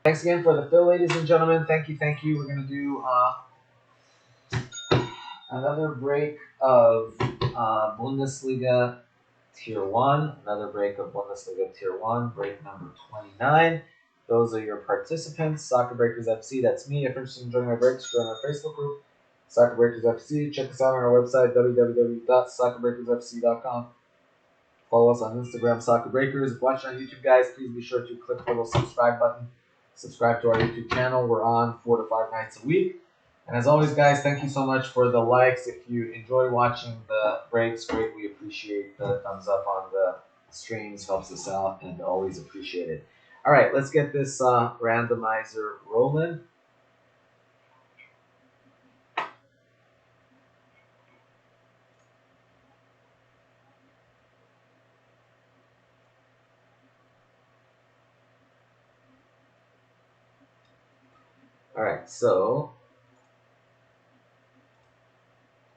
Thanks again for the fill, ladies and gentlemen. Thank you, thank you. We're going to do another break of Bundesliga Tier 1. Another break of Bundesliga Tier 1, break number 29. Those are your participants. Soccer Breakers FC, that's me. If you're interested in joining my breaks, join our Facebook group, Soccer Breakers FC. Check us out on our website, www.soccerbreakersfc.com. Follow us on Instagram, Soccer Breakers. If you're watching on YouTube, guys, please be sure to click the little subscribe button. Subscribe to our YouTube channel. We're on 4 to 5 nights a week. And as always, guys, thank you so much for the likes. If you enjoy watching the breaks, greatly appreciate the thumbs up on the streams. Helps us out and always appreciate it. All right, let's get this randomizer rolling. All right, so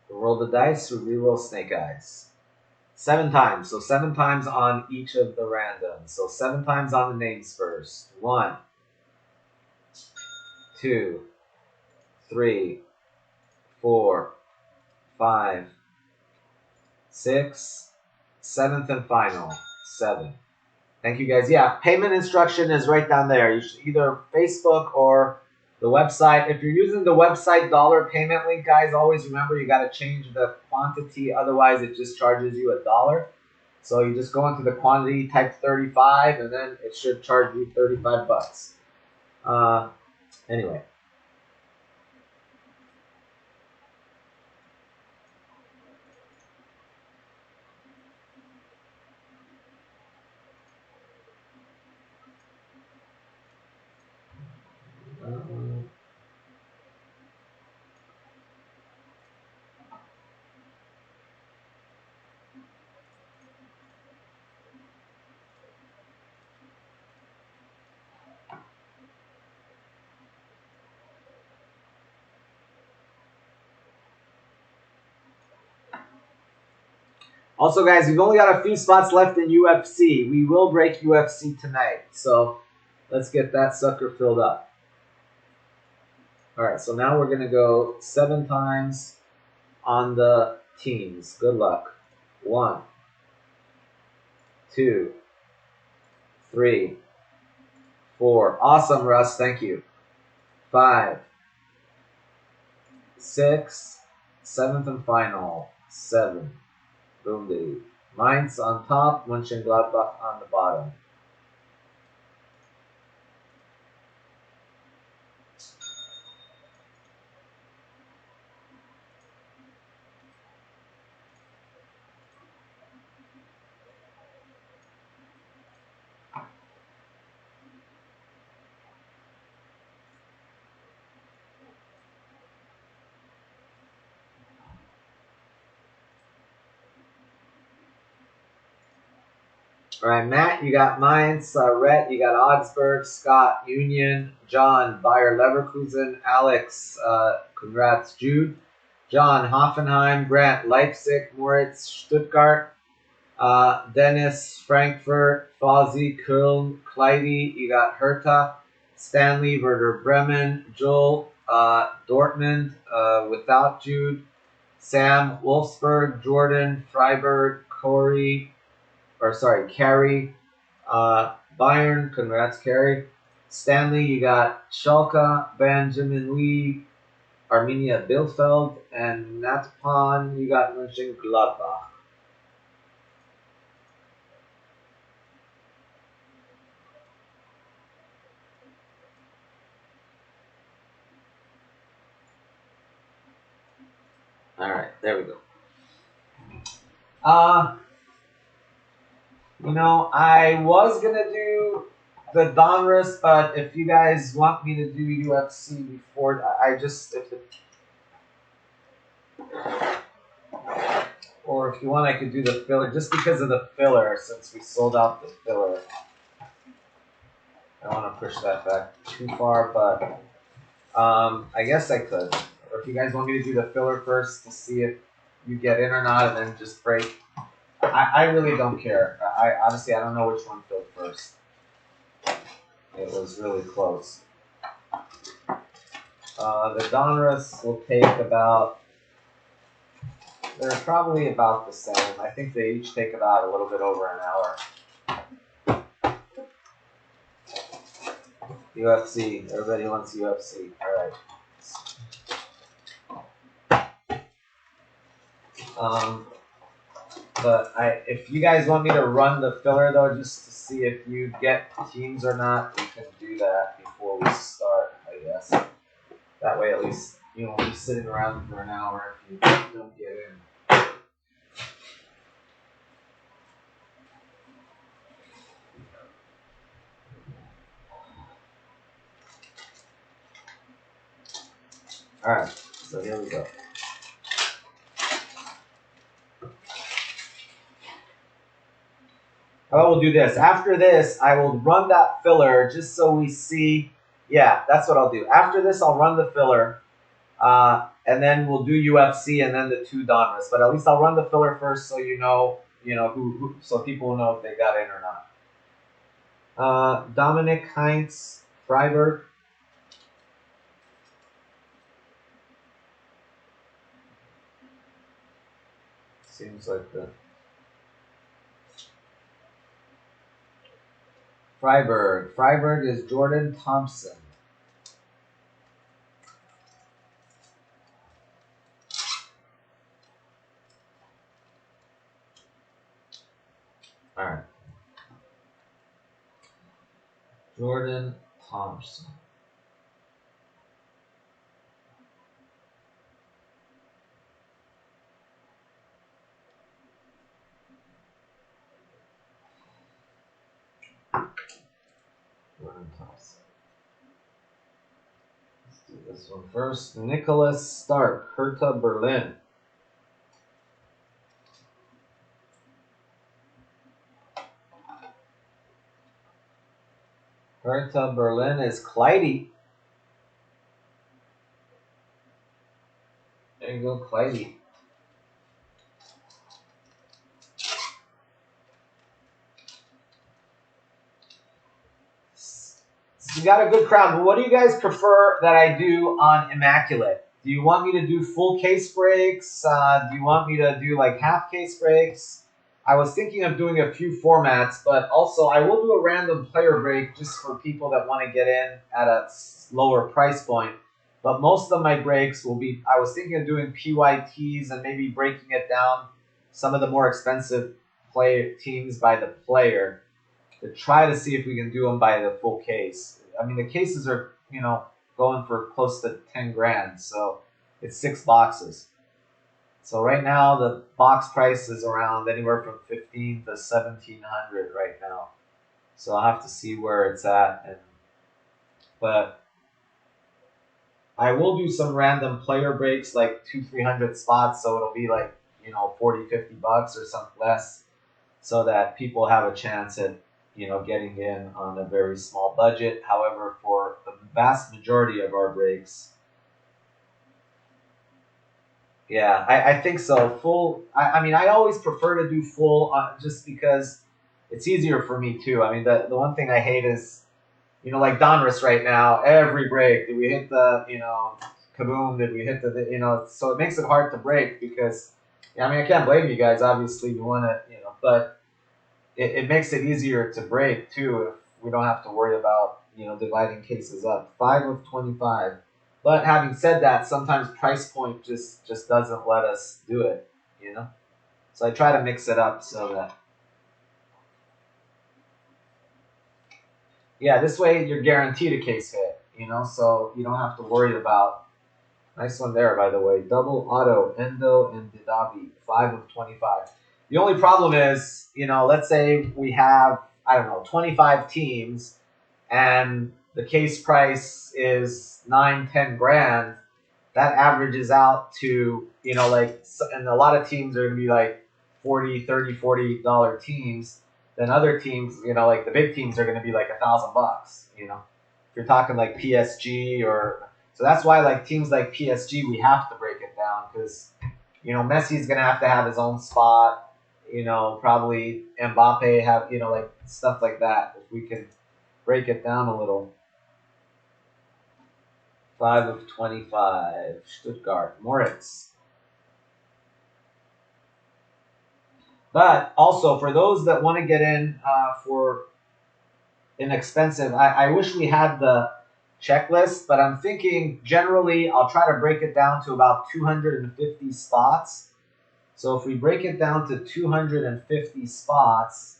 roll the dice, re-roll snake eyes. 7 times. So 7 times on each of the randoms. So 7 times on the names first. 1, 2, 3, 4, 5, 6, 7th and final. 7. Thank you, guys. Yeah, payment instruction is right down there. You should either Facebook or the website. If you're using the website dollar payment link, guys, always remember you got to change the quantity. Otherwise, it just charges you $1. So you just go into the quantity, type 35, and then it should charge you 35 bucks. Anyway. Also, guys, we've only got a few spots left in UFC. We will break UFC tonight, so let's get that sucker filled up. All right, so now we're going to go 7 times on the teams. Good luck. 1, 2, 3, 4. Awesome, Russ. Thank you. 5, 6, 7th and final. 7. Boom, dude. Mainz on top, Mönchengladbach on the bottom. All right, Matt, you got Mainz. Rhett, you got Augsburg. Scott, Union. John, Bayer Leverkusen. Alex, congrats, Jude. John, Hoffenheim. Grant, Leipzig. Moritz, Stuttgart. Dennis, Frankfurt. Fozzie, Köln. Kleidi, you got Hertha. Stanley, Werder Bremen. Joel, Dortmund without Jude. Sam, Wolfsburg. Jordan, Freiburg. Corey, Carrie, Bayern, congrats, Carrie. Stanley, you got Schalke, Benjamin Lee, Arminia Bielefeld, and Natpan, you got Mönchengladbach. All right, there we go. I was gonna do the Donruss, but if you guys want me to do UFC before, or if you want, I could do the filler just because of the filler, since we sold out the filler. I don't want to push that back too far, but I guess I could. Or if you guys want me to do the filler first to see if you get in or not, and then just break. I really don't care. I honestly, I don't know which one filled first. It was really close. The Donruss will take about, they're probably about the same. I think they each take about a little bit over an hour. UFC. Everybody wants UFC. All right. But if you guys want me to run the filler though, just to see if you get teams or not, we can do that before we start, I guess. That way, at least you won't be sitting around for an hour if you don't get in. All right. So here we go. I will do this. After this, I will run that filler just so we see. Yeah, that's what I'll do. After this, I'll run the filler, and then we'll do UFC and then the two Donruss. But at least I'll run the filler first, so you know who so people will know if they got in or not. Dominic Heinz Freiberg. Seems like the Freiberg. Freiberg is Jordan Thompson. All right. Jordan Thompson. Jordan Thompson. Let's do this one first. Nicholas Stark, Hertha Berlin. Hertha Berlin is Kleidi. There you go, Kleidi. So you got a good crowd. But what do you guys prefer that I do on Immaculate? Do you want me to do full case breaks? Do you want me to do like half case breaks? I was thinking of doing a few formats, but also I will do a random player break just for people that want to get in at a lower price point. But most of my breaks will be, I was thinking of doing PYTs and maybe breaking it down, some of the more expensive teams by the player, to try to see if we can do them by the full case. I mean, the cases are, going for close to 10 grand, so it's 6 boxes. So right now the box price is around anywhere from 15 to 1700 right now. So I'll have to see where it's at, but I will do some random player breaks, like 200-300 spots, so it'll be like 40-50 bucks or something less, so that people have a chance at getting in on a very small budget. However, for the vast majority of our breaks, yeah, I think so. Full. I mean, I always prefer to do full, just because it's easier for me too. I mean, the one thing I hate is, like Donruss right now. Every break, did we hit the kaboom? Did we hit the So it makes it hard to break because, I mean, I can't blame you guys. Obviously, you want to but it makes it easier to break too if we don't have to worry about dividing cases up. 5 of 25. But having said that, sometimes price point just doesn't let us do it, So I try to mix it up so that, yeah, this way you're guaranteed a case hit, so you don't have to worry about. Nice one there, by the way. Double auto, Endo and Didavi, 5 of 25. The only problem is, let's say we have, 25 teams, and the case price is 9-10 grand. That averages out to, and a lot of teams are going to be like $40 teams. Then other teams, like the big teams are going to be like $1,000, If you're talking like PSG so that's why like teams like PSG, we have to break it down because, Messi's going to have his own spot, probably Mbappe have, like stuff like that. If we can break it down a little. 5 of 25. Stuttgart. Moritz. But also, for those that want to get in for inexpensive, I wish we had the checklist, but I'm thinking generally I'll try to break it down to about 250 spots. So if we break it down to 250 spots,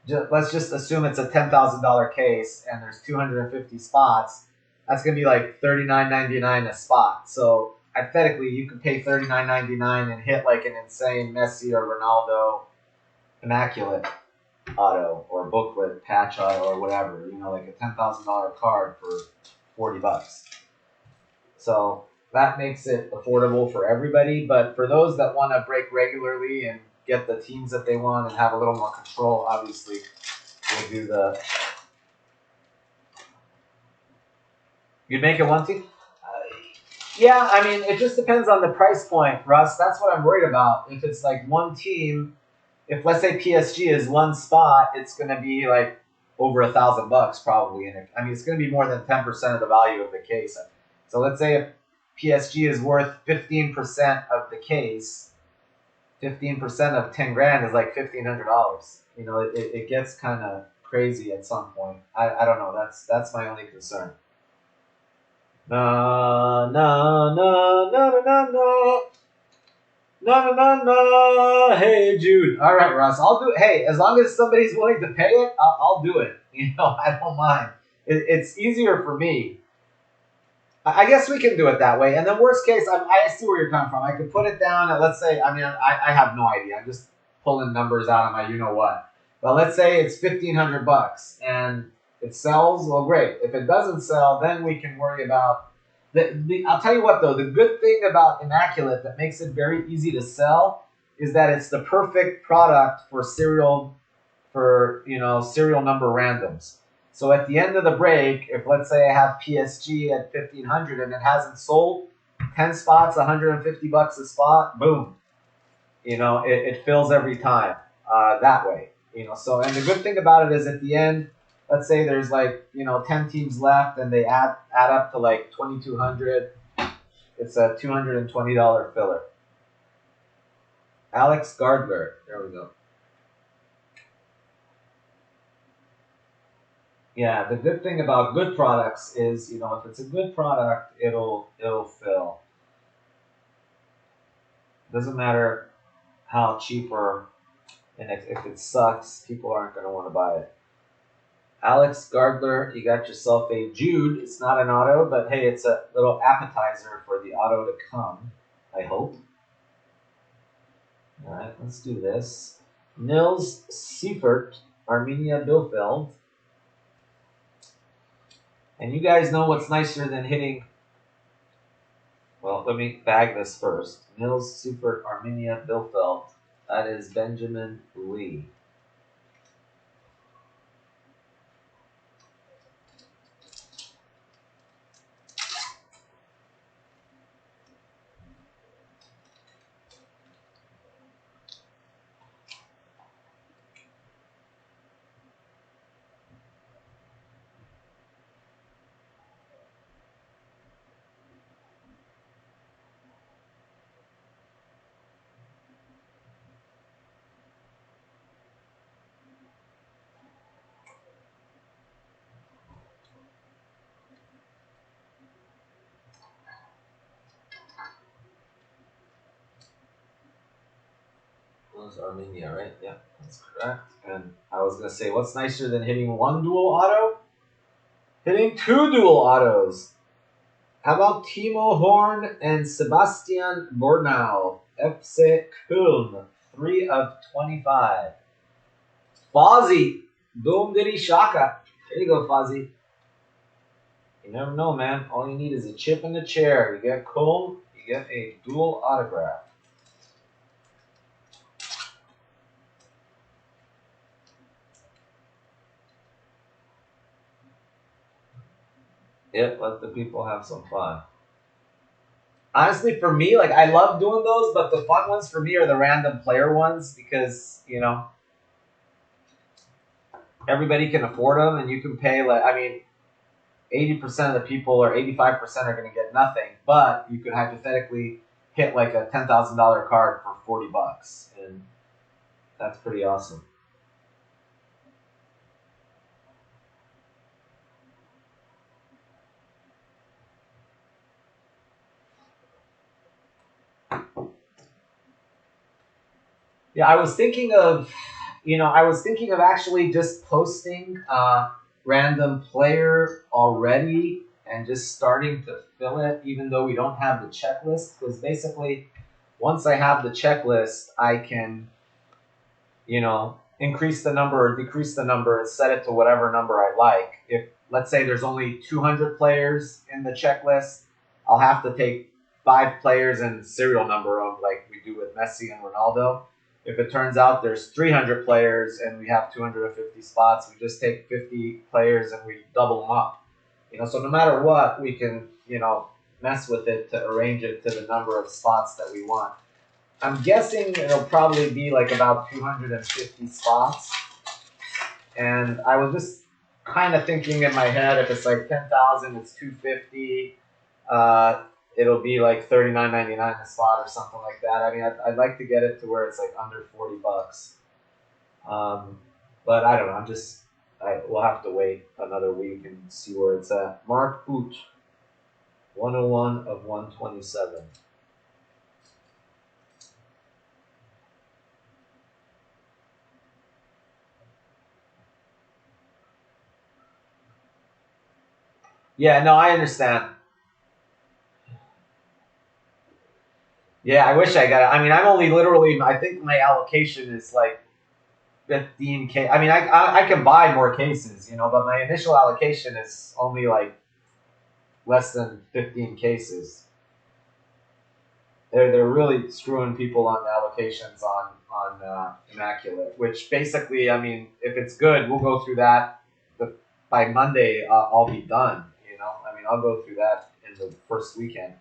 let's just assume it's a $10,000 case and there's 250 spots. That's going to be like $39.99 a spot. So hypothetically, you could pay $39.99 and hit like an insane Messi or Ronaldo immaculate auto or booklet patch auto or whatever. You know, like a $10,000 card for $40. So that makes it affordable for everybody. But for those that want to break regularly and get the teams that they want and have a little more control, obviously, we'll do the. You'd make it one team? Yeah, I mean, it just depends on the price point, Russ. That's what I'm worried about. If it's like one team, if let's say PSG is one spot, it's going to be like over $1,000 probably. And I mean, it's going to be more than 10% of the value of the case. So let's say if PSG is worth 15% of the case, 15% of 10 grand is like $1,500. You know, it gets kind of crazy at some point. I don't know. That's my only concern. No, no, no, no, no, no, no. No, no, no, no. Hey, Jude. All right, Russ. I'll do it. Hey, as long as somebody's willing to pay it, I'll do it. You know, I don't mind. It's easier for me. I guess we can do it that way. And then worst case, I see where you're coming from. I could put it down at, let's say, I mean, I have no idea. I'm just pulling numbers out of my you-know-what. But let's say it's $1,500 and it sells. Well, great. If it doesn't sell, then we can worry about I'll tell you what, though. The good thing about Immaculate that makes it very easy to sell is that it's the perfect product for serial number randoms. So at the end of the break, if let's say I have PSG at 1,500 and it hasn't sold, 10 spots, $150 a spot, boom. You know, it fills every time that way. You know, so and the good thing about it is at the end, let's say there's like 10 teams left and they add up to like 2,200. It's a $220 filler. Alex Gardler, there we go. Yeah, the good thing about good products is, if it's a good product, it'll fill. Doesn't matter how cheap and if it sucks, people aren't going to want to buy it. Alex Gardler, you got yourself a Jude. It's not an auto, but hey, it's a little appetizer for the auto to come, I hope. All right, let's do this. Nils Seifert, Arminia Bielefeld. And you guys know what's nicer than hitting. Well, let me bag this first. Nils Seifert, Arminia Bielefeld. That is Benjamin Lee. Armenia, right? Yeah, that's correct. And I was going to say, what's nicer than hitting one dual auto? Hitting two dual autos. How about Timo Horn and Sebastian Bornau? FC Köln, 3 of 25. Fozzie, boom diddy shaka. There you go, Fozzie. You never know, man. All you need is a chip in the chair. You get Köln, you get a dual autograph. Yep, let the people have some fun. Honestly, for me, like I love doing those, but the fun ones for me are the random player ones because, everybody can afford them, and you can pay like, I mean, 80% of the people or 85% are going to get nothing, but you could hypothetically hit like a $10,000 card for $40, and that's pretty awesome. Yeah, I was thinking of actually just posting random player already and just starting to fill it, even though we don't have the checklist. Because basically, once I have the checklist, I can, increase the number or decrease the number and set it to whatever number I like. If, let's say, there's only 200 players in the checklist, I'll have to take 5 players and serial number them like we do with Messi and Ronaldo. If it turns out there's 300 players and we have 250 spots, we just take 50 players and we double them up. So no matter what, we can, mess with it to arrange it to the number of spots that we want. I'm guessing it'll probably be like about 250 spots. And I was just kind of thinking in my head, if it's like 10,000, it's 250. It'll be like $39.99 a spot or something like that. I mean, I'd like to get it to where it's like under $40. But I don't know. We'll have to wait another week and see where it's at. Mark Boot, 101 of 127. Yeah, no, I understand. Yeah, I wish I got it. I mean, I'm only literally, I think my allocation is like 15K. I mean, I can buy more cases, but my initial allocation is only like less than 15 cases. They're really screwing people on the allocations on Immaculate, which basically, I mean, if it's good, we'll go through that. By Monday, I'll be done. I mean, I'll go through that in the first weekend.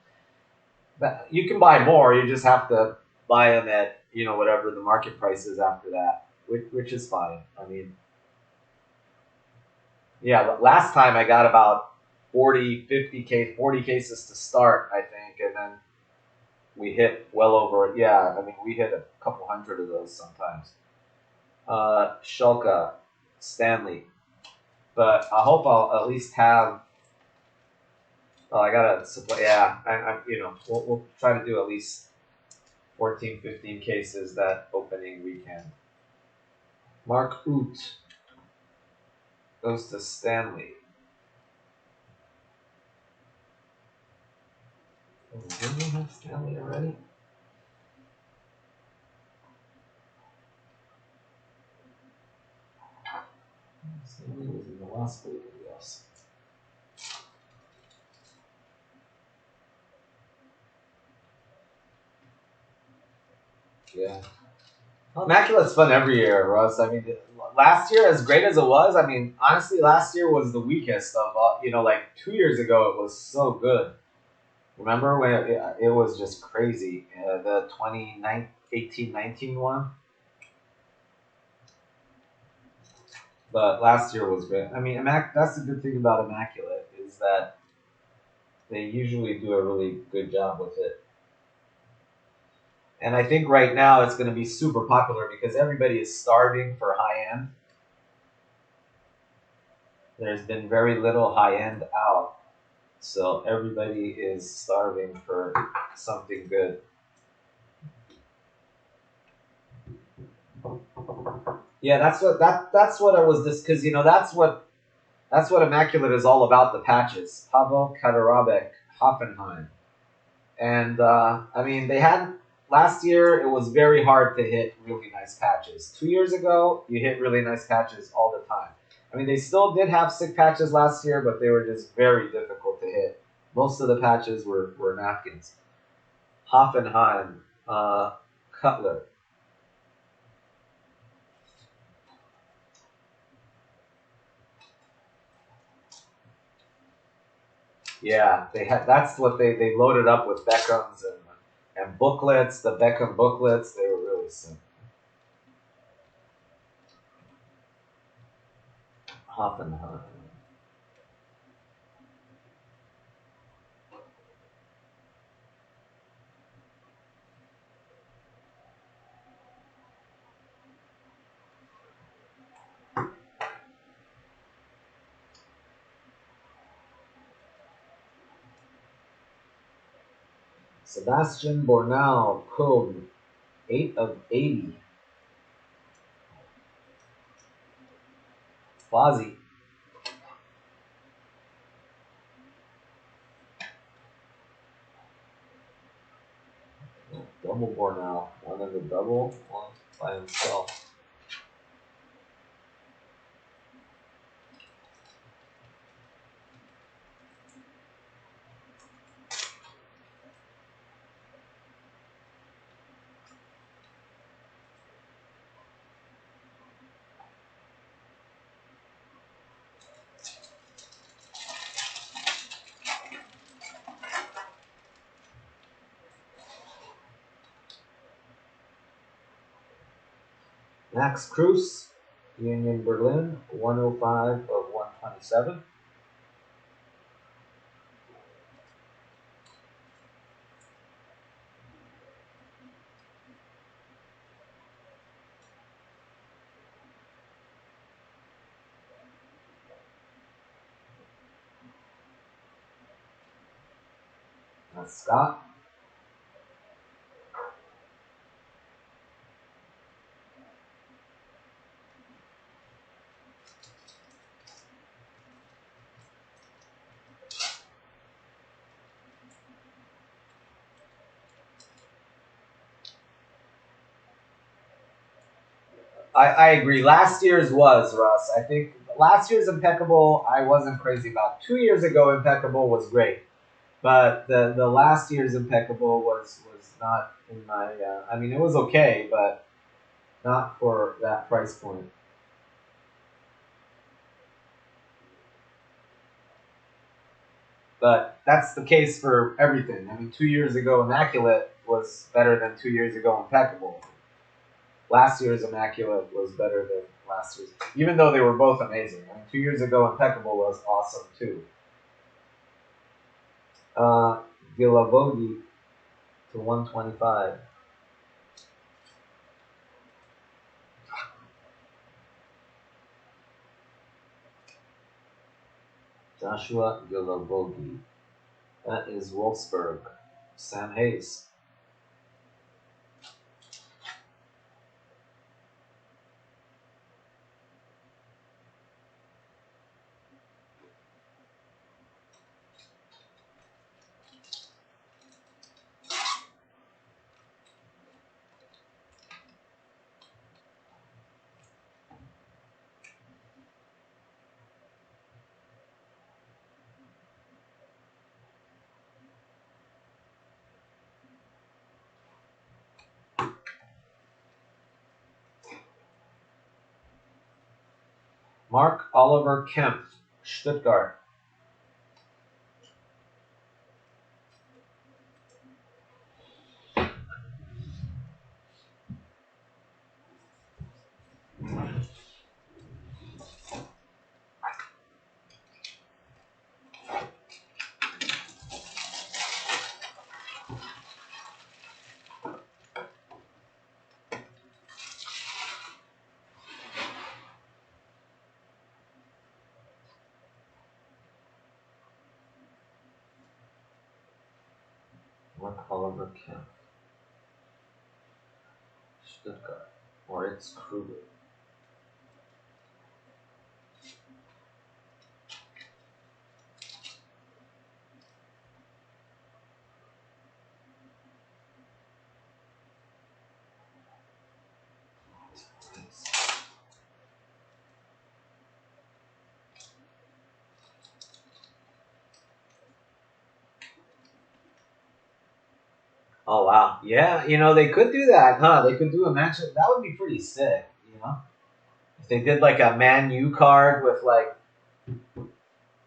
But you can buy more. You just have to buy them at whatever the market price is after that, which is fine. I mean, yeah. Last time I got about 40 cases to start, I think, and then we hit well over. Yeah, I mean, we hit a couple hundred of those sometimes. Shulka, Stanley, but I hope I'll at least have. Oh, I gotta supply. Yeah, we'll try to do at least 14, 15 cases that opening weekend. Mark Oot goes to Stanley. Oh, didn't we have Stanley already? Stanley was in the last week of us. Yeah. Well, Immaculate's fun every year, Russ. I mean, last year, as great as it was, I mean, honestly, last year was the weakest of, like 2 years ago, it was so good. Remember when it was just crazy? The 2018-19 one? But last year was great. I mean, that's the good thing about Immaculate is that they usually do a really good job with it. And I think right now it's going to be super popular because everybody is starving for high end. There's been very little high end out. So everybody is starving for something good. Yeah, that's what I was just because that's what Immaculate is all about, the patches. Pavel Kaderabek, Hoffenheim. And I mean, they had last year. It was very hard to hit really nice patches. 2 years ago, you hit really nice patches all the time. I mean, they still did have sick patches last year, but they were just very difficult to hit. Most of the patches were napkins. Hoffenheim, Cutler. Yeah, they had. That's what they loaded up with Beckhams and booklets. The Beckham booklets. They were really sick. Hoffenheim. Sebastian Bornau, Köln, 8 of 80. Fozzie. Double Bornau. One in the double, one by himself. Max Kruse, Union Berlin, 105 of 127. That's Scott. I agree. Last year's was, Russ. I think last year's impeccable, I wasn't crazy about. 2 years ago, impeccable was great. But the last year's impeccable was not in my. I mean, it was okay, but not for that price point. But that's the case for everything. I mean, 2 years ago, immaculate was better than 2 years ago, impeccable. Last year's immaculate was better than last year's, even though they were both amazing. I mean, 2 years ago, impeccable was awesome too. Gilavogi to 125. Joshua Gilavogi. That is Wolfsburg. Sam Hayes. Mark Oliver Kemp, Stuttgart. Mark Oliver Kemp, Stuttgart. Moritz Kruger. Oh wow, yeah. They could do that, huh? They could do a match. That would be pretty sick. If they did like a Man U card with like,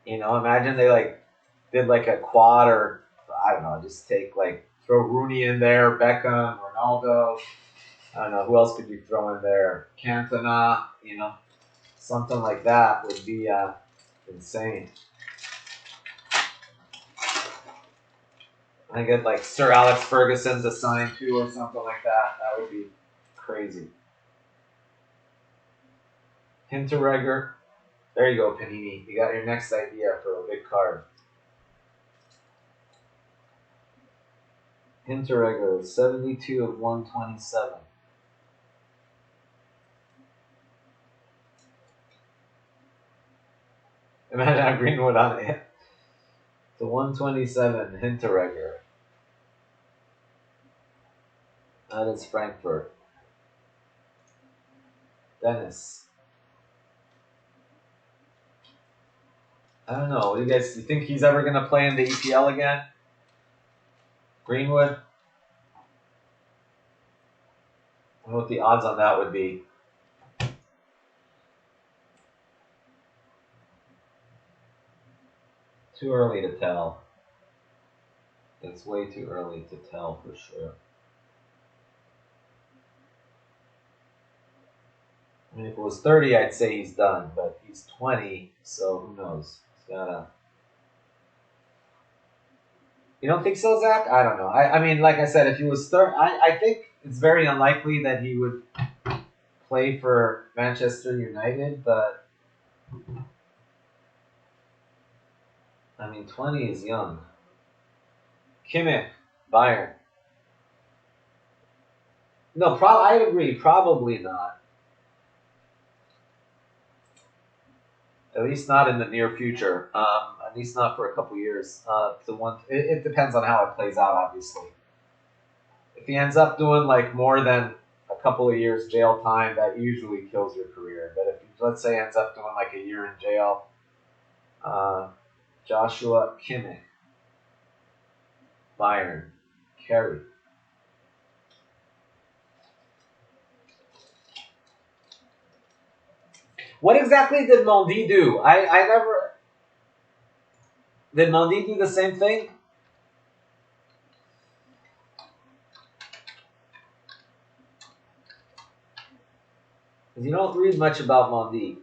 imagine they like did like a quad or I don't know, just take like throw Rooney in there, Beckham, Ronaldo. I don't know who else could you throw in there, Cantona. Something like that would be insane. I get like Sir Alex Ferguson's assigned too or something like that. That would be crazy. Hinteregger. There you go, Panini. You got your next idea for a big card. Hinteregger, 72 of 127. Imagine how Greenwood on it. The 127, Hinteregger. That is Frankfurt. Dennis. I don't know. You think he's ever going to play in the EPL again? Greenwood? I don't know what the odds on that would be. Too early to tell. It's way too early to tell for sure. I mean, if it was 30, I'd say he's done, but he's 20, so who knows? He's gotta. You don't think so, Zach? I don't know. I mean, like I said, if he was 30, I think it's very unlikely that he would play for Manchester United, but I mean, 20 is young. Kimmich, Bayern. No, I agree. Probably not. At least not in the near future. At least not for a couple years. It depends on how it plays out, obviously. If he ends up doing like more than a couple of years jail time, that usually kills your career. But if he, let's say, ends up doing like a year in jail, Joshua Kimmich, Bayern, Kerry. What exactly did Mendy do? I never. Did Mendy do the same thing? Because you don't read much about Mendy.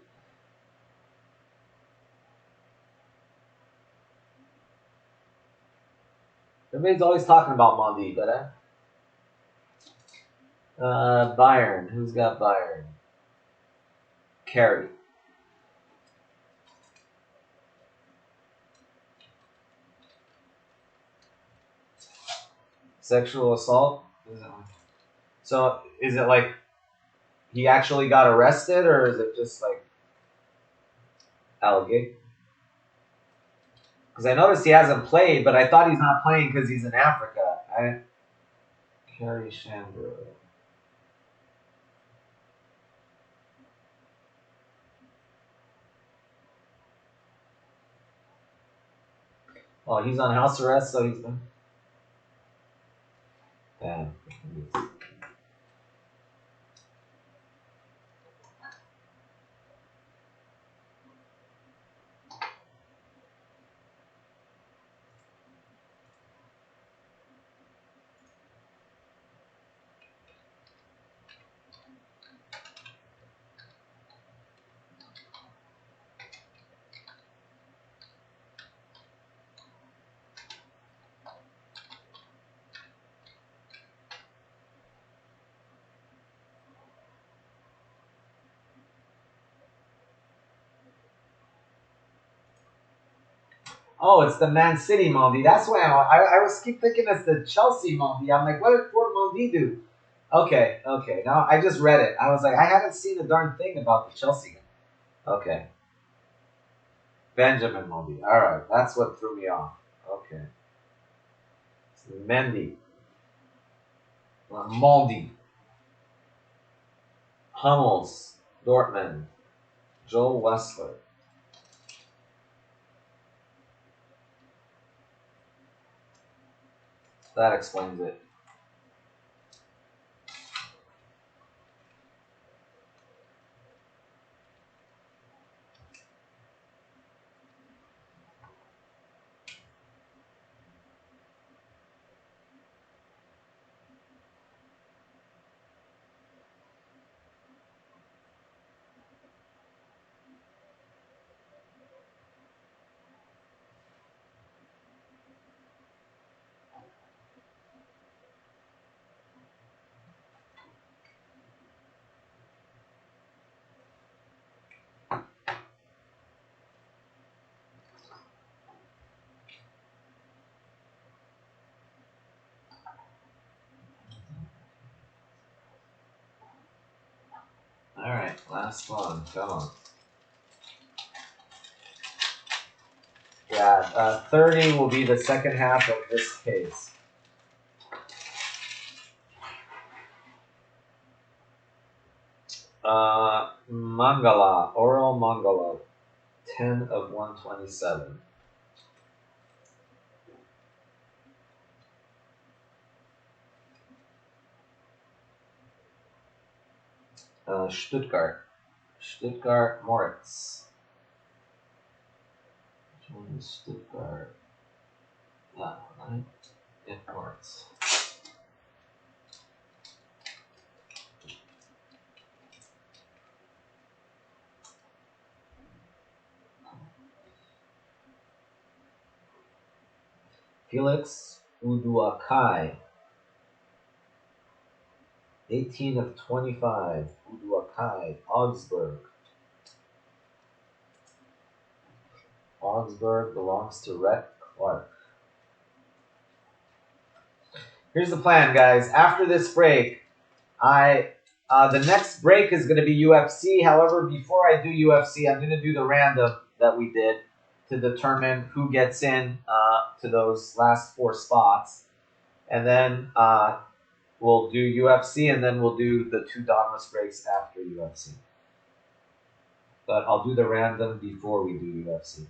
Everybody's always talking about Mendy, but Bayern. Who's got Bayern? Kerry. Sexual assault? So is it like he actually got arrested, or is it just like allegation? Because I noticed he hasn't played, but I thought he's not playing because he's in Africa. Kerry Shandro. Oh, he's on house arrest, so he's been. Damn. Oh, it's the Man City Mendy. That's why I was keep thinking it's the Chelsea Mendy. I'm like, what did poor Mendy do? Okay. Now I just read it. I was like, I haven't seen a darn thing about the Chelsea guy. Okay. Benjamin Mendy. All right, that's what threw me off. Okay. It's Mendy. Mendy. Hummels. Dortmund. Joel Wessler. That explains it. right, last one. Come on. Yeah, 30 will be the second half of this case. Mangala, Oral Mangala, 10 of 127. Stuttgart, Moritz. Which one is Stuttgart? That one, right? Yeah, Moritz. Felix Uduakai, 18 of 25. Uduakai, Augsburg. Augsburg belongs to Rhett Clark. Here's the plan, guys. After this break, the next break is going to be UFC. However, before I do UFC, I'm going to do the random that we did to determine who gets in to those last 4 spots. And then we'll do UFC, and then we'll do the 2 dogmas breaks after UFC. But I'll do the random before we do UFC.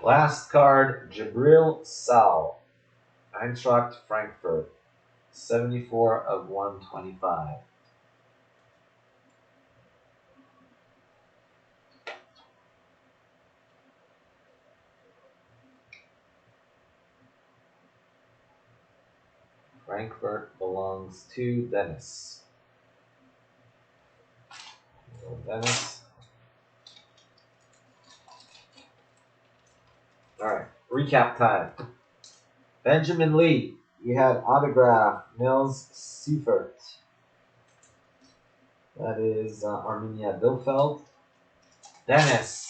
Last card, Jabril Sal, Eintracht Frankfurt, 74 of 125. Frankfurt belongs to Dennis. Dennis. Alright, recap time. Benjamin Lee, you had autograph, Nils Seifert. That is Arminia Bielefeld. Dennis,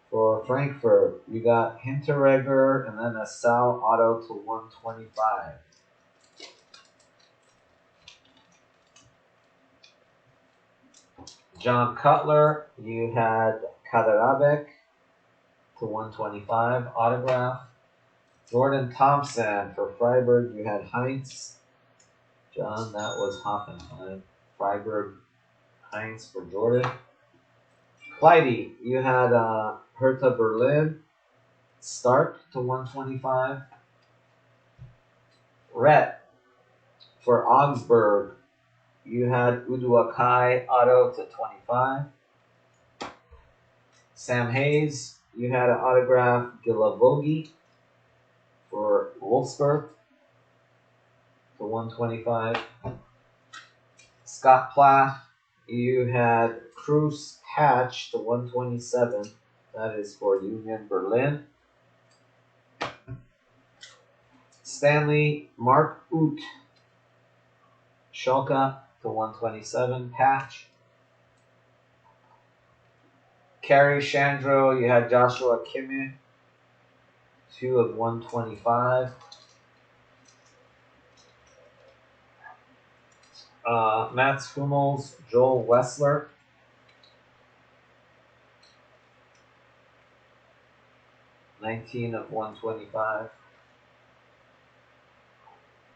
for Frankfurt, you got Hinteregger and then a Sal auto to 125. John Cutler, you had Kaderabek to 125 autograph. Jordan Thompson for Freiburg, you had Heinz. John, that was Hoffenheim. Freiburg, Heinz for Jordan. Clyde, you had Hertha Berlin. Stark to 125. Rhett, for Augsburg, you had Uduakai auto to 25. Sam Hayes, you had an autograph Gilavogi for Wolfsburg to 125. Scott Plath, you had Cruz Patch to 127. That is for Union Berlin. Stanley Mark Oot, Schalke to 127 patch. Kerry Chandro, you had Joshua Kimmich, 2 of 125. Mats Hummels, Joel Wessler. (19 of 125).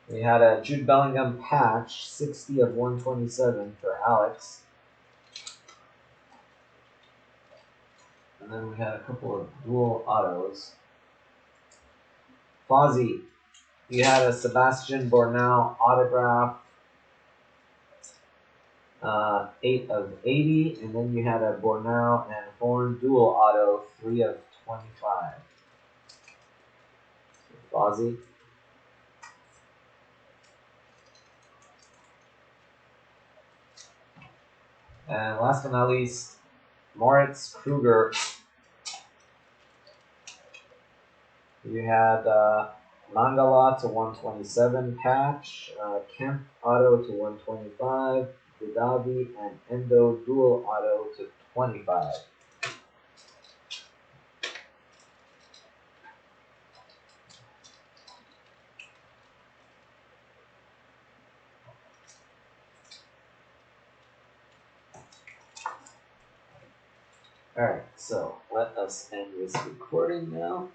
We had a Jude Bellingham patch, 60 of 127 for Alex. And then we had a couple of dual autos. Fozzie, you had a Sebastian Bornau autograph, 8 of 80, and then you had a Bornau and Horn dual auto, 3 of 25. Fozzie. And last but not least, Moritz Kruger. You had Mangala to 127 patch, Kemp auto to 125, Vidavi and Endo dual auto to 25. Alright, so let us end this recording now.